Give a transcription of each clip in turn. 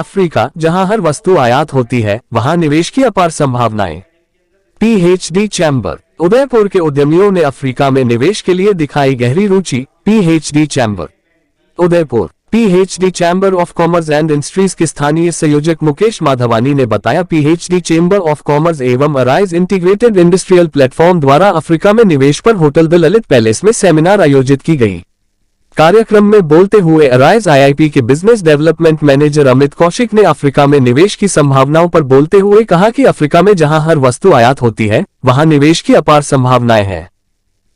Africa, जहां हर वस्तु आयात होती है, वहां निवेश की अपार संभावनाएं। PhD chamber. उदयपुर के उद्यमियों ने अफ्रीका में निवेश के लिए दिखाई गहरी रुचि। PHD chamber Udaipur. PHD chamber of commerce and industries के स्थानीय संयोजक मुकेश माधवानी ने बताया, पीएचडी चैम्बर ऑफ कॉमर्स एवं अराइज इंटीग्रेटेड इंडस्ट्रियल प्लेटफॉर्म द्वारा अफ्रीका में निवेश पर होटल द ललित पैलेस में सेमिनार आयोजित की गई। कार्यक्रम में बोलते हुए अराइज आईआईपी के business development manager Amit Kaushik ने अफ्रीका में निवेश की संभावनाओं पर बोलते हुए कहा कि अफ्रीका में जहां हर वस्तु आयात होती है, वहां निवेश की अपार संभावनाएं हैं।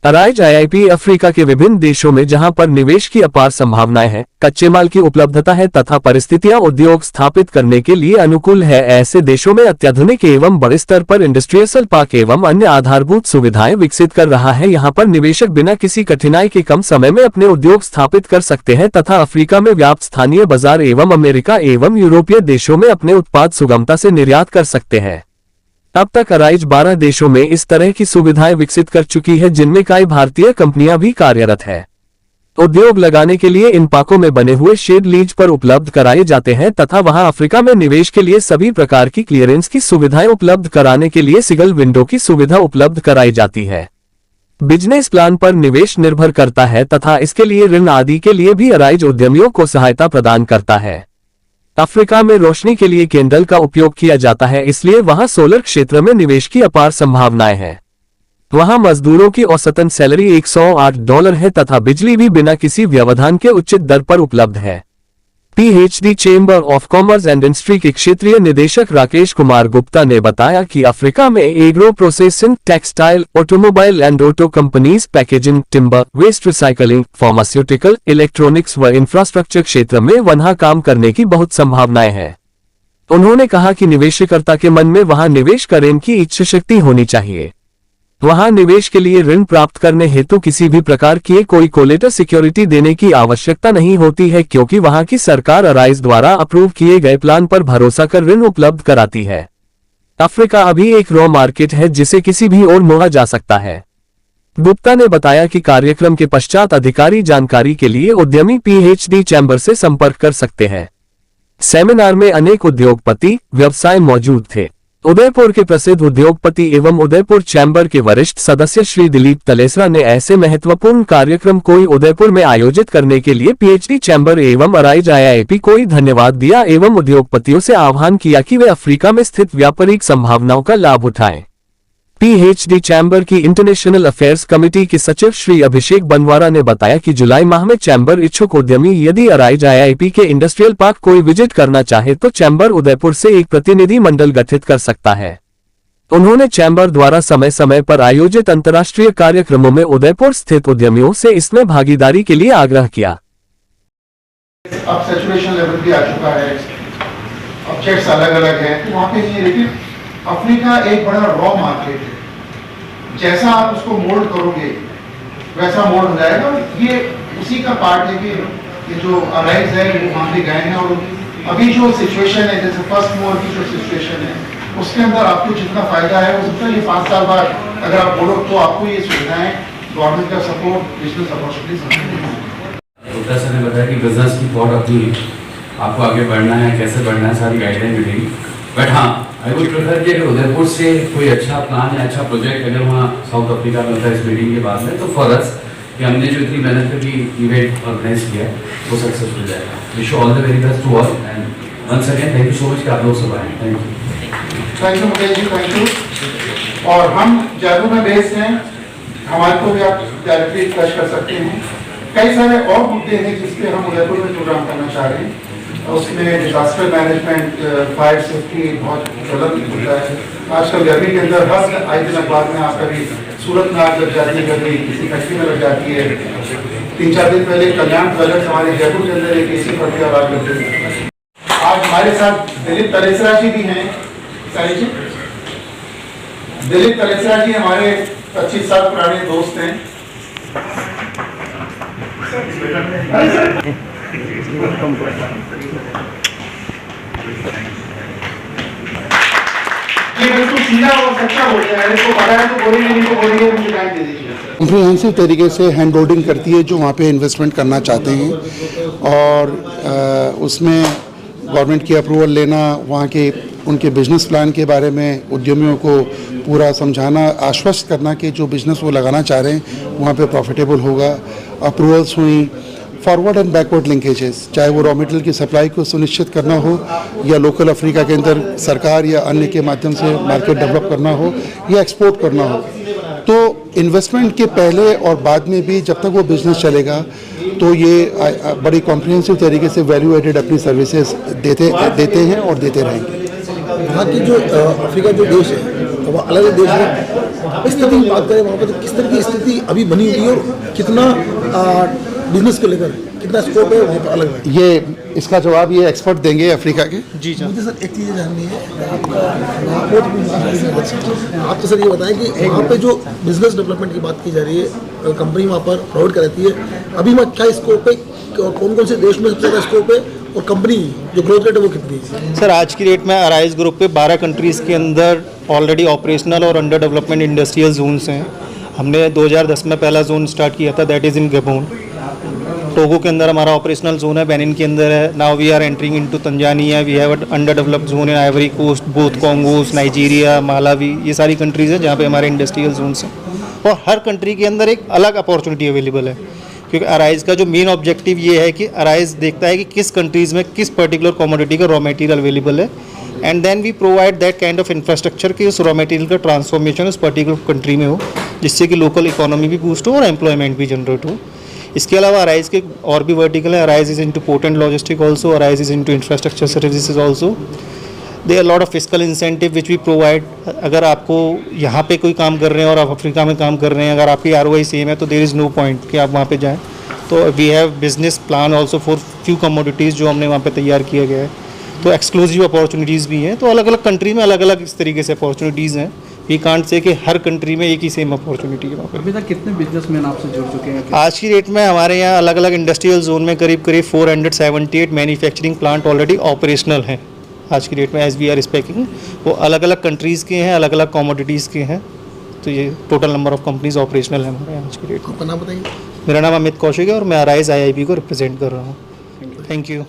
अराइज आईआईपी अफ्रीका के विभिन्न देशों में जहां पर निवेश की अपार संभावनाएं हैं, कच्चे माल की उपलब्धता है तथा परिस्थितियां उद्योग स्थापित करने के लिए अनुकूल है, ऐसे देशों में अत्याधुनिक एवं बड़े स्तर पर इंडस्ट्रियल पार्क एवं अन्य आधारभूत सुविधाएं विकसित कर रहा है। यहां पर निवेशक बिना किसी कठिनाई के कम समय में अपने उद्योग स्थापित कर सकते हैं तथा अफ्रीका में व्याप्त स्थानीय बाजार एवं अमेरिका एवं यूरोपीय देशों में अपने उत्पाद सुगमता से निर्यात कर सकते हैं। अब तक अराइज 12 देशों में इस तरह की सुविधाएं विकसित कर चुकी है, जिनमें कई भारतीय कंपनियां भी कार्यरत है। उद्योग लगाने के लिए इन पार्कों में बने हुए शेड लीज पर उपलब्ध कराए जाते हैं तथा वहां अफ्रीका में निवेश के लिए सभी प्रकार की क्लियरेंस की सुविधाएं उपलब्ध कराने के लिए सिंगल विंडो की सुविधा उपलब्ध कराई जाती है। बिजनेस प्लान पर निवेश निर्भर करता है तथा इसके लिए ऋण आदि के लिए भी अराइज उद्यमियों को सहायता प्रदान करता है। अफ्रीका में रोशनी के लिए कैंडल का उपयोग किया जाता है, इसलिए वहां सोलर क्षेत्र में निवेश की अपार संभावनाएं हैं। वहां मजदूरों की औसतन सैलरी $108 है तथा बिजली भी बिना किसी व्यवधान के उचित दर पर उपलब्ध है। PhD chamber of commerce and industry के क्षेत्रीय निदेशक राकेश कुमार गुप्ता ने बताया कि अफ्रीका में agro processing, textile, automobile and auto companies, packaging, timber, waste recycling, pharmaceutical, electronics व इंफ्रास्ट्रक्चर क्षेत्र में वहां काम करने की बहुत संभावनाएं हैं। उन्होंने कहा कि निवेशकर्ता के मन में वहां निवेश करने की इच्छा शक्ति होनी चाहिए। वहां निवेश के लिए ऋण प्राप्त करने हेतु किसी भी प्रकार की कोई कोलेटर सिक्योरिटी देने की आवश्यकता नहीं होती है, क्योंकि वहां की सरकार अराइज द्वारा अप्रूव किए गए प्लान पर भरोसा कर ऋण उपलब्ध कराती है। अफ्रीका अभी एक रॉ मार्केट है जिसे किसी भी ओर मोड़ा जा सकता है। गुप्ता ने बताया कि कार्यक्रम के पश्चात अधिकारी जानकारी के लिए उद्यमी पीएचडी चैम्बर से संपर्क कर सकते हैं। सेमिनार में अनेक उद्योगपति, व्यवसाय मौजूद थे। उदयपुर के प्रसिद्ध उद्योगपति एवं उदयपुर चैम्बर के वरिष्ठ सदस्य श्री दिलीप तलेसरा ने ऐसे महत्वपूर्ण कार्यक्रम को उदयपुर में आयोजित करने के लिए पीएचडी चैम्बर एवं अराइज आईआईपी को धन्यवाद दिया एवं उद्योगपतियों से आह्वान किया कि वे अफ्रीका में स्थित व्यापारिक संभावनाओं का लाभ उठाएं। पीएचडी चैम्बर की इंटरनेशनल अफेयर्स कमेटी के सचिव श्री अभिषेक बनवारा ने बताया कि जुलाई माह में चैम्बर इच्छुक उद्यमी यदि अराइज आईआईपी के इंडस्ट्रियल पार्क कोई विजिट करना चाहे तो चैम्बर उदयपुर से एक प्रतिनिधि मंडल गठित कर सकता है। उन्होंने चैम्बर द्वारा समय समय पर आयोजित अंतर्राष्ट्रीय कार्यक्रमों में उदयपुर स्थित उद्यमियों से इसमें भागीदारी के लिए आग्रह किया। अब सैचुरेशन लेवल भी आ चुका है, ऑब्जेक्ट्स अलग अलग हैं, तो वहाँ पे ये लेकिन अफ्रीका एक बड़ा रॉ मार्केट है। जैसा आप उसको मोल्ड करोगे वैसा मोल्ड हो जाएगा। ये उसी का पार्ट है कि ये जो अराइज है वो वहाँ पे गए हैं और अभी जो सिचुएशन है, जैसे फर्स्ट मोर की जो सिचुएशन है, उसके अंदर आपको जितना फायदा है वो जितना ये 5 साल बाद अगर आप बोलो तो आपको ये सुविधाएं, गवर्नमेंट का support, business opportunities. Gupta sir ने बताया कि बिजनेस की बहुत अपनी आपको आगे बढ़ना है, कैसे बढ़ना है, सारी गाइडलाइन मिलेगी। बट हाँ, आई वुड प्रेफर कि अगर उदयपुर से कोई अच्छा प्लान या अच्छा प्रोजेक्ट अगर वहाँ साउथ अफ्रीका में होता है इस मीटिंग के बाद में, तो फॉर अस कि हमने जो इतनी मेहनत करके इवेंट ऑर्गेनाइज किया है वो सक्सेसफुल जाएगा। Wish you all the very best to all and once again thank you so much कि आप लोग सब आए। Thank you Mukesh ji, thank you. और हम जयपुर में बेस्ड हैं, हमारे को भी आप डायरेक्टली टच कर सकते हैं। कई सारे और मुद्दे हैं जिसपे हम उदयपुर में प्रोग्राम करना चाह रहे हैं। उसमें डिजास्टर मैनेजमेंट, फायर सेफ्टी बहुत गलत होता है आजकल गर्मी के अंदर। हर आए दिन अखबार में आप कभी सूरत में आग लग जाती है, कभी किसी फैक्ट्री में लग जाती है। 3-4 दिन पहले कल्याण प्रोजेक्ट हमारे जयपुर के अंदर एक एसी फट गया और आग लग गई। आज हमारे साथ दिलीप तलेसरा जी भी हैं। सारी जी, दिलीप तलेसरा जी हमारे 25 साल पुराने दोस्त हैं। कॉम्प्रिहेंसिव तरीके से हैंड होल्डिंग करती है जो वहाँ पे इन्वेस्टमेंट करना चाहते हैं और उसमें गवर्नमेंट की अप्रूवल लेना, वहाँ के उनके बिजनेस प्लान के बारे में उद्यमियों को पूरा समझाना, आश्वस्त करना कि जो बिज़नेस वो लगाना चाह रहे हैं वहाँ पे प्रॉफिटेबल होगा। अप्रूवल्स हुई, फॉरवर्ड एंड बैकवर्ड लिंकेजेस, चाहे वो रॉ मटेरियल की सप्लाई को सुनिश्चित करना हो या लोकल अफ्रीका के अंदर सरकार या अन्य के माध्यम से मार्केट डेवलप करना हो या एक्सपोर्ट करना हो। तो इन्वेस्टमेंट के पहले और बाद में भी जब तक वो बिज़नेस चलेगा तो ये बड़ी कॉम्प्रिहेंसिव तरीके से वैल्यू एडेड अपनी सर्विसेज देते हैं और देते रहेंगे। वहाँ की जो अफ्रीका जो देश है वह अलग अलग देश है, स्थिति की बात करें वहाँ पर तो किस तरह की स्थिति अभी बनी हुई है और कितना बिजनेस को लेकर कितना स्कोप है वहाँ पर अलग है। ये इसका जवाब ये एक्सपर्ट देंगे अफ्रीका के। जी मुझे सर एक चीज़ जाननी है, आप तो सर ये बताएं कि वहाँ पे जो बिजनेस डेवलपमेंट की बात की जा रही है, कंपनी वहाँ पर प्रोवाइड कराती है, अभी वहाँ क्या स्कोप है, कौन कौन से देश में सबसे ज़्यादा स्कोप है और कंपनी जो ग्रोथ रेट है वो कितनी है? सर आज की डेट में अराइज ग्रुप पे 12 कंट्रीज़ के अंदर ऑलरेडी ऑपरेशनल और अंडर डेवलपमेंट इंडस्ट्रियल जोन्स हैं। हमने 2010 में पहला जोन स्टार्ट किया था, that is in Gabon. Togo के अंदर हमारा ऑपरेशनल जोन है, बेनिन के अंदर है। Now we are entering into Tanzania, we have under developed zone in Ivory Coast, both Congos, Nigeria, Malawi, ये सारी कंट्रीज़ हैं जहाँ पे हमारे इंडस्ट्रियल जोन्स हैं। और हर कंट्री के अंदर एक अलग अपॉर्चुनिटी अवेलेबल है, क्योंकि अराइज का जो मेन ऑब्जेक्टिव ये है कि अराइज देखता है कि किस कंट्रीज़ में किस पर्टिकुलर कमोडिटी का रॉ मटेरियल अवेलेबल है, and then we provide that kind of infrastructure कि उस रॉ मटेरियल का ट्रांसफॉर्मेशन उस पर्टिकुलर कंट्री में हो, जिससे कि लोकल इकोनॉमी भी बूस्ट हो और एम्प्लॉयमेंट भी जनरेट हो। इसके अलावा अराइज के और भी वर्टिकल है। Arise is into port and logistic also, arise is into infrastructure services also. They are lot of fiscal incentive which we provide. अगर आपको यहाँ पे कोई काम कर रहे हैं और आप अफ्रीका में काम कर रहे हैं, अगर आपकी ROI सेम है तो देयर इज़ नो पॉइंट कि आप वहाँ पे जाएँ। तो we have business plan also for few commodities जो हमने वहाँ पे तैयार किया गया है। तो एक्सक्लूसिव अपॉर्चुनिटीज़ भी हैं। तो अलग अलग कंट्री में अलग अलग इस तरीके से अपॉर्चुनिटीज़ हैं। वी कांट से कि हर कंट्री में एक ही सेम अपॉर्चुनिटी है वहाँ पर। अभी तक कितने बिजनेसमैन आपसे जुड़ चुके हैं? आज की डेट में हमारे यहाँ अलग अलग इंडस्ट्रियल जोन में करीब 478 मैन्युफैक्चरिंग प्लांट ऑलरेडी ऑपरेशनल हैं। आज की डेट में एज वी आर स्पीकिंग, वो अलग अलग कंट्रीज़ के हैं, अलग अलग कमोडिटीज़ के हैं। तो ये total number of companies operational है हमारे यहाँ आज की डेट में। आपका नाम बताइए। मेरा नाम अमित कौशिक है और मैं अराइज IIB को रिप्रेजेंट कर रहा हूँ। Thank you.